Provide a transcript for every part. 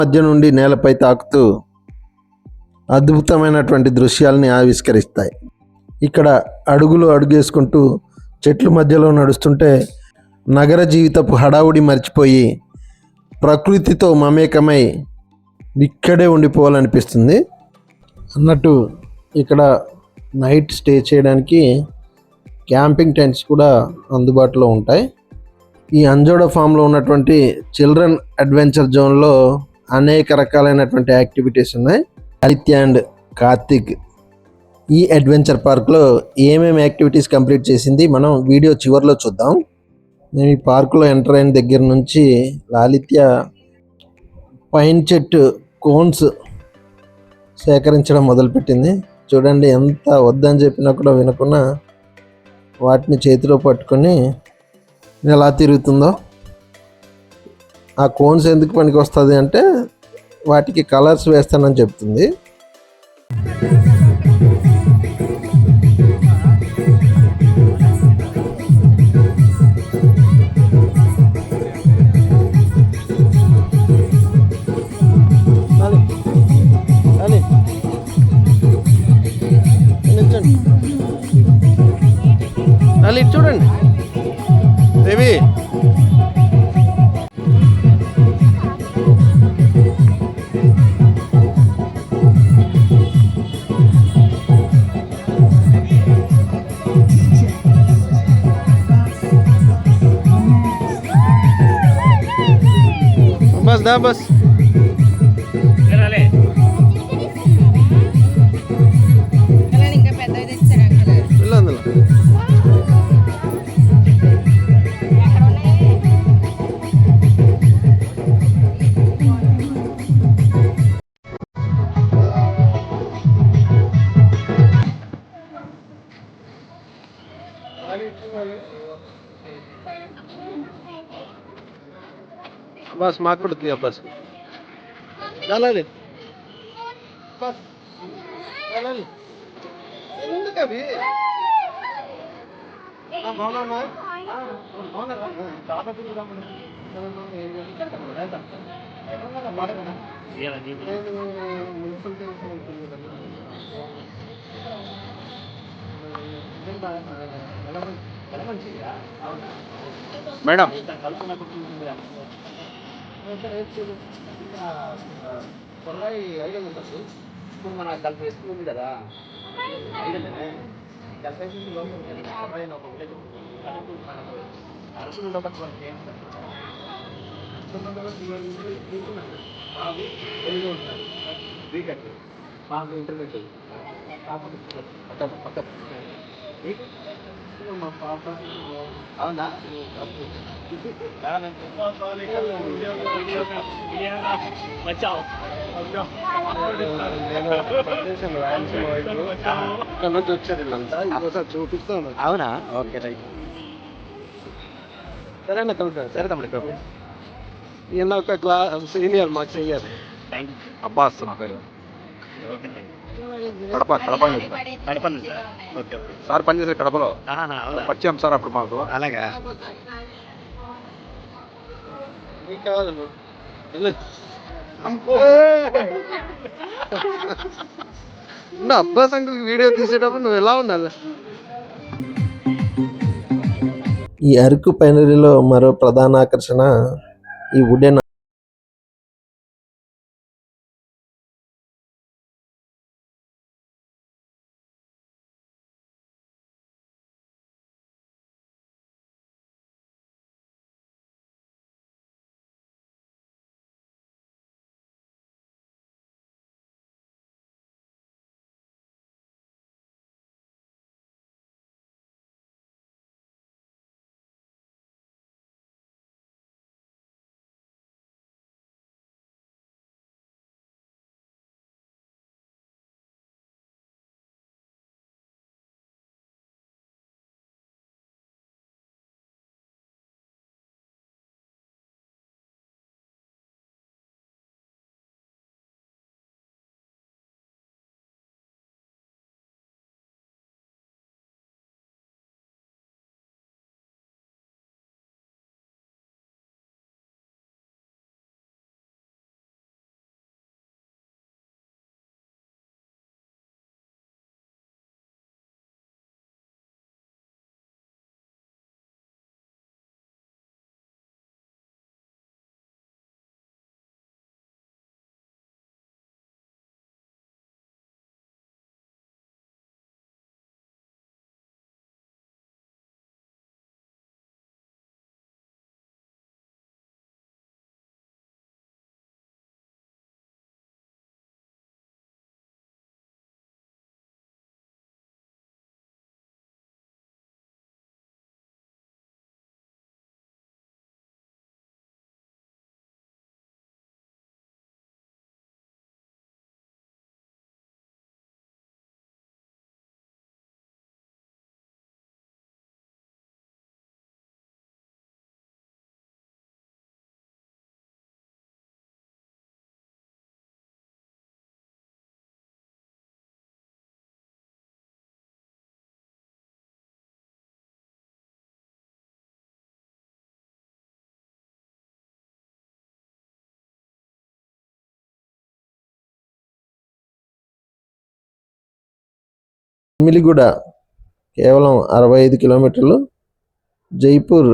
మధ్య నుండి నేలపై తాకుతూ అద్భుతమైనటువంటి దృశ్యాల్ని ఆవిష్కరిస్తాయి. ఇక్కడ అడుగేసుకుంటూ చెట్ల మధ్యలో నడుస్తుంటే నగర జీవితపు హడావుడి మర్చిపోయి ప్రకృతితో మమేకమై ఇక్కడే ఉండిపోవాలనిపిస్తుంది. అన్నట్టు ఇక్కడ నైట్ స్టే చేయడానికి క్యాంపింగ్ టెంట్స్ కూడా అందుబాటులో ఉంటాయి. ఈ అంజోడ ఫామ్లో ఉన్నటువంటి చిల్డ్రన్ అడ్వెంచర్ జోన్లో అనేక రకాలైనటువంటి యాక్టివిటీస్ ఉన్నాయి. ఆదిత్య అండ్ కార్తిక్ ఈ అడ్వెంచర్ పార్క్లో ఏమేమి యాక్టివిటీస్ కంప్లీట్ చేసింది మనం వీడియో చివరిలో చూద్దాం. మేము ఈ పార్కులో ఎంటర్ అయిన దగ్గర నుంచి లాలిత్య పైన్ చెట్టు కోన్స్ సేకరించడం మొదలుపెట్టింది. చూడండి, ఎంత వద్దని చెప్పినా కూడా వినకుండా వాటిని చేతిలో పట్టుకొని ఎలా తిరుగుతుందో. ఆ కోన్స్ ఎందుకు పనికి వస్తుంది అంటే వాటికి కలర్స్ వేస్తానని చెప్తుంది. అది చూడండి దేవి, బస్ దా బస్ అందులో बस माँ को दिया बस डाला ले बस डाला ले कभी हाँ भावना ना भावना दादा तो दादा ये नहीं मैडम కొన్నాయి 500 ఉంటుంది. ఇప్పుడు మన కలిపి వేసుకుని ఉంది కదా 500 కలిపి లోపల ఒక విలేజ్ అరకులు లోపల మాకు ఇంటర్నెట్ పక్క మా పాప అవునా చూపిస్తాను. అవునా, ఓకే రైట్. సరేనా కలుగుతాను. సరే తమ్ముడు, ఈయన ఒక సీనియర్ మాకు సీనియర్. అబ్బాస్ నా పేరు. కడప కడప సార్ పనిచేసే కడపలో వచ్చాం సార్ అప్పుడు మాకు. అలాగా అబ్బాస్ అంకుల్ వీడియో తీసేటప్పుడు నువ్వు ఎలా ఉండాలి. ఈ అరకు పైనరీలో మరో ప్రధాన ఆకర్షణ ఈ వుడెన్ మిలిగూడ కేవలం 65 కిలోమీటర్లు. జైపూర్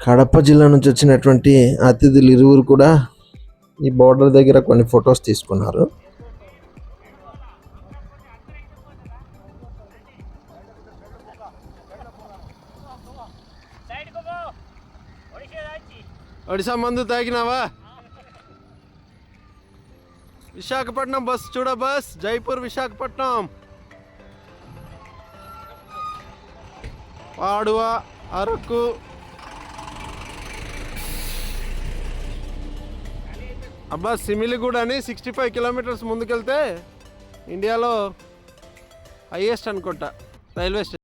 కడప జిల్లా నుంచి వచ్చినటువంటి అతిథులు ఇరువురు కూడా ఈ బోర్డర్ దగ్గర కొన్ని ఫొటోస్ తీసుకున్నారు. ఒడిశా మందు తాగినావా? విశాఖపట్నం బస్ చూడ, బస్ జైపూర్ విశాఖపట్నం, పాడువ, అరకు, అబ్బా సిమిలిగూడ అని 65 కిలోమీటర్స్ ముందుకెళ్తే ఇండియాలో హైయెస్ట్ అనుకుంటా రైల్వే స్టేషన్.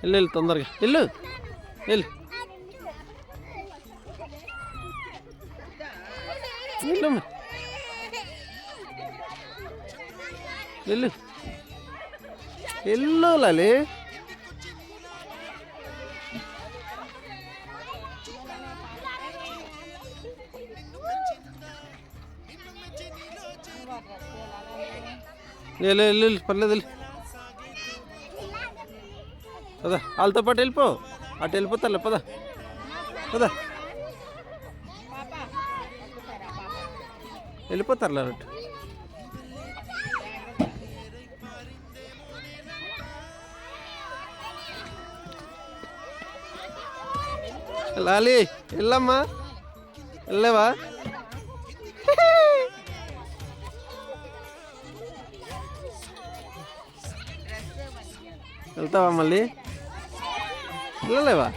వెళ్ళు వెళ్ళు తొందరగా వెళ్ళు వెళ్ళు వెళ్ళు వెళ్ళు వెళ్ళు లాలి. వెళ్ళు వెళ్ళు పర్లేదు వెళ్ళు పదా వాళ్ళతో పాటు వెళ్ళిపో. అటు వెళ్ళిపోతారులే పదా పదా వెళ్ళిపోతారులే అటు. లాలి వెళ్ళమ్మా వెళ్ళలేవా? వెళ్తావా మళ్ళీ? వెళ్ళలేవా?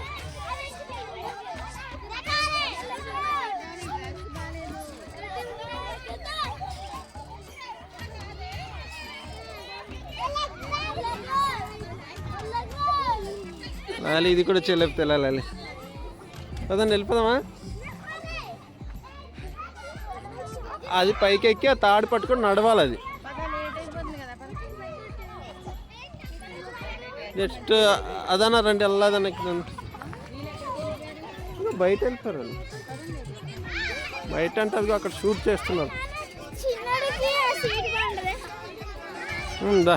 లాలి ఇది కూడా చెల్లెపితే వెళ్ళాలి. పదండి వెళ్ళిపోదామా? అది పైకి ఎక్కి ఆ తాడు పట్టుకొని నడవాలి. అది జస్ట్ అదన్నా రండి వెళ్ళదన్నా బయట వెళ్ళిపోయారు. బయట అంటే అది అక్కడ షూట్ చేస్తున్నారు. ఉందా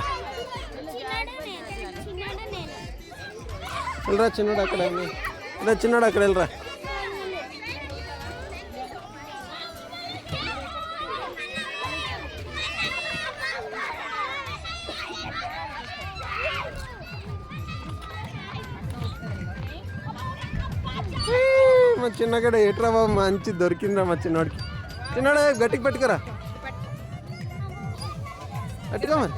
వెళ్ళరా చిన్నడు అక్కడ వెళ్ళరా చిన్నడు అక్కడ వెళ్ళరా. మా చిన్నగడ ఏట్రా బాబు మంచి దొరికిందిరా మా చిన్నవాడికి. చిన్నడే గట్టికి పెట్టుకురా గట్టిగా మరి.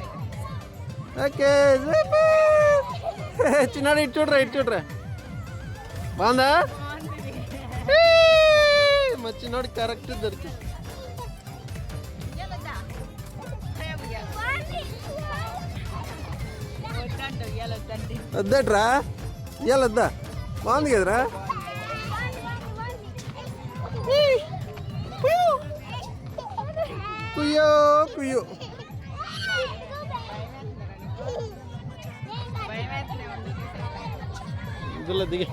ఓకే చిన్నాడు ఇటు చూడరా ఇటు చూడరా బాగుందా? మా చిన్నోడి కరెక్ట్ దొరికింది. వద్దట్రా ఇవాళ వద్దా? బాగుంది కదరా. కుయ్యో కుయ్యో ఇందులో దిగి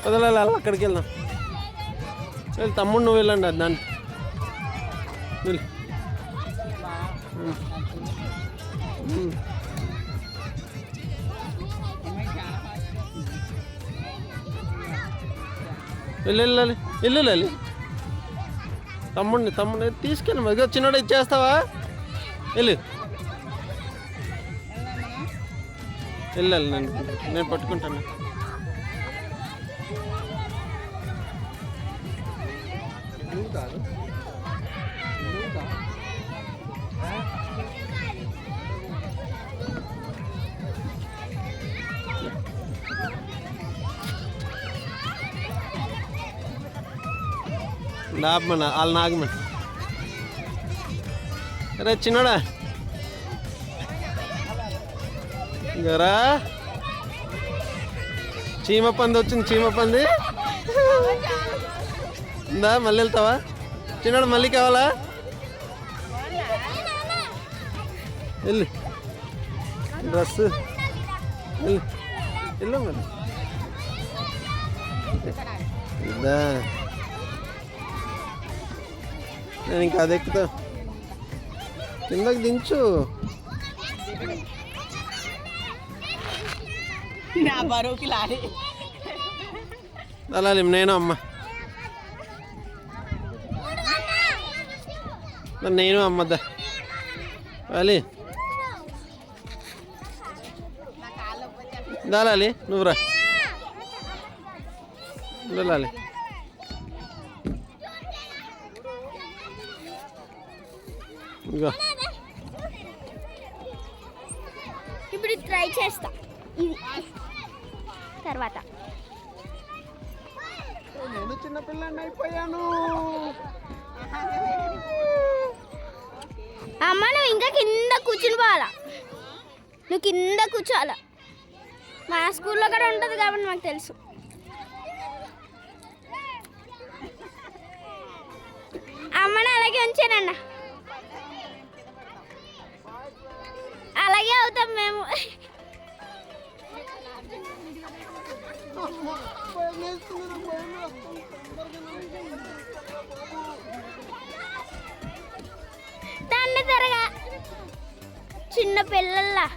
వదలాలి అక్కడికి వెళ్దాం. వెళ్ళి తమ్ముడు నువ్వు వెళ్ళండి అది దాన్ని వెళ్ళి. వెళ్ళాలి వెళ్ళాలి తమ్ముడిని తీసుకెళ్ళి మరి చిన్నోడు ఇచ్చేస్తావా? వెళ్ళి వెళ్ళాలి నేను పట్టుకుంటాను. నాగమన వాళ్ళు నాగమని అరే చిన్నోడా గరా చీమ పంది వచ్చింది. చీమ పంది ఉందా? మళ్ళీ వెళ్తావా చిన్నోడు? మళ్ళీ కావాలా? వెళ్ళు డ్రెస్ వెళ్ళు వెళ్ళు మరి ఇద్దా. నేను ఇంకా అది ఎక్కుతా కిందకి దించు. అలాలి నేను అమ్మ నేను అమ్మద్దా వాలి దాలాలి నువ్వురా వెళ్ళాలి. ఇగో ఇప్పుడు ట్రై చేస్తా ఇది తర్వాత. నేను చిన్నపిల్లని అయిపోయాను. అమ్మ నువ్వు ఇంకా కింద కూర్చుని పోవాలా? నువ్వు కింద కూర్చోాల మా స్కూల్లో కూడా ఉంటుంది కాబట్టి మాకు తెలుసు. అమ్మని అలాగే ఉంచానన్న, అలాగే అవుతాం మేము. దాన్ని త్వరగా చిన్న పిల్లల్లా